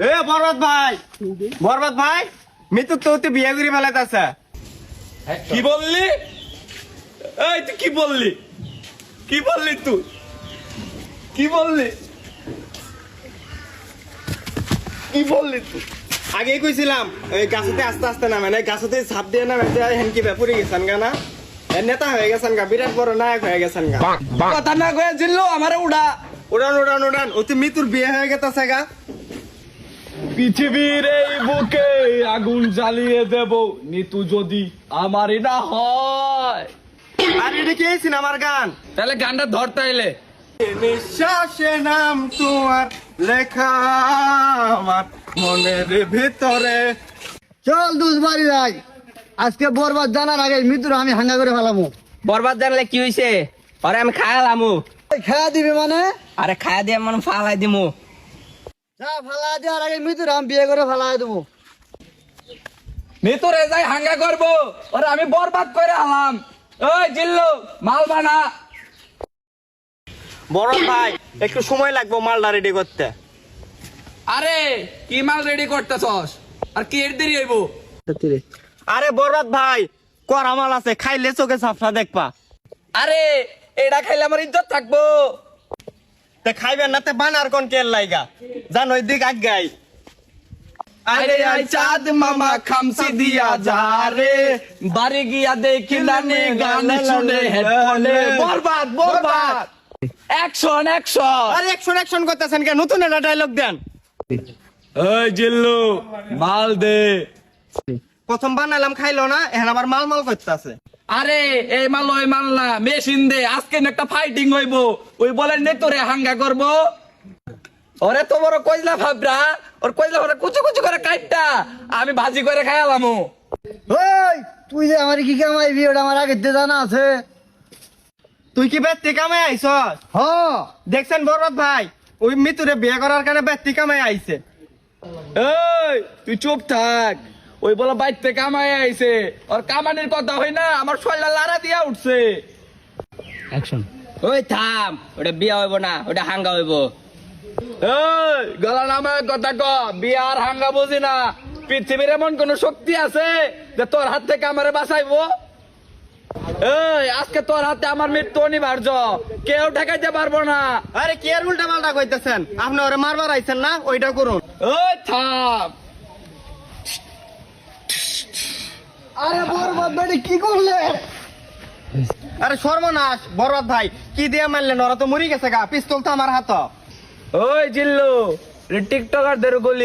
এ বরবাদ ভাই মিতু তো তুই বিয়ে করে ফেলাইতাছে। কি বললি? এই তুই কি বললি? কি বললি তুই? কি বললি? কি বললি তুই? আগেই কইছিলাম এই গাছতে আস্তে আস্তে নামে না, গাছতে ঝাঁপ দিয়ে নামে হেন কি ব্যাপারে গেছেন গা না, নেতা হয়ে গেছেন গা, বিরাট বড় নায়ক হয়ে গেছেন গা। কথা না কয়ে জিল্লো আমারে উড়ান ও তুই মিতুর বিয়ে হয়ে গেছে গা। পৃথিবীর এই বুকে আগুন জ্বালিয়ে দেব নিতু যদি আমারই না হয়। আর এটা কি সিনেমার গান? তাহলে গানটা ধর তাইলে। নিঃশ্বাসে নাম তোমার লেখা আমার মনের ভিতরে। চল দুধ বাড়ি যাই, আজকে বরবাদ জানার আগে মৃত্যুর আমি হাঙ্গা করে ফেলামু। বরবাদ জানলে কি হইছে? আরে আমি খায়ালামু। খেয়া দিবি মানে? আরে খায়া দিয়ে মানে ফালাই দিমু। যা ফালা দেওয়ার আগে মৃত্যুর আমি বিয়ে করে ফেলাই দেবো। নিতুরে যাই হাঙ্গা করবো, ওরে আমি বরবাদ করে আলাম। ওই জিল্লু মাল বানা। বড় ভাই একটু সময় লাগবে মালটা রেডি করতে। আরে কি মাল রেডি করতেছস? আর কি এর দেরি হইব? আরে বরবাদ ভাই করা মাল আছে, খাইলে চোখে ঝাপসা দেখবা। আরে এটা খাইলে আমার ইজ্জত থাকবো। তে খাইবেন না তে বানার কোন কেল লাইগা জান ওই দিক আগাই। আরে আই চাঁদ মামা খামসি দিয়া যা রে, বাড়ি গিয়া দেখি নানি গান শুনে হেডফোনে। বরবাদ বরবাদ অ্যাকশন অ্যাকশন। আরে অ্যাকশন করতেছেন কে? নতুন একটা ডায়লগ দেন। ওই জিল্লু মাল দে। প্রথম বানাইলাম খাইলো না, এখন আবার মাল করতেছে। আরে এই মাল ওই মাল না, মেশিন দে। আজকে না একটা ফাইটিং হইব, ওই বলে নে তোরে হাঙ্গা করব। ওরে তো বড় কইলা ভাবরা, ওর কইলা ওরে কুচু কুচু করে কাটটা আমি ভাজি করে খাইলামু। ওই তুই যে আমার কি কামাইবি ওটা আমার আগে দিয়ে জানা আছে। তুই কি ব্যক্তি কামাই আইছস? হ দেখছেন বরবাদ ভাই ওই মিতুরে বিয়ে করার কারণে ব্যক্তি কামাই আইছে। এই তুই চুপ থাক। ওই বলে বাইতে কামাই আইছে, ওর কামানির কথা হই না আমার শরীরটা লাড়া দিয়া উঠছে। ওই থাম, ওটা বিয়া হইব না, ওটা হাঙ্গা হইব। এই গলা নামে কথা ক, বিয়ার হাঙ্গা বুঝি না। পৃথিবীর এমন কোন শক্তি আছে যে তোর হাত থেকে আমারে বাঁচাইবো? এই আজকে তোর হাতে আমার মৃত্যু অনিবার্য, কেউ ঠেকাইতে পারবো না। আরে কি আর উল্টা পাল্টা কইতেছেন? আপনি ওরে মারবার আইছেন না, ওইটা করুন। ওই থাম। আরে বরবাদ বাড়ি কি করলে? আরে সর্বনাশ বরবাদ ভাই, কি দিয়ে মারলেন? ওরা তো মরি গেছে গা, পিস্তল তো আমার হাত। ওই জিল্লু টিকটকারদের গলি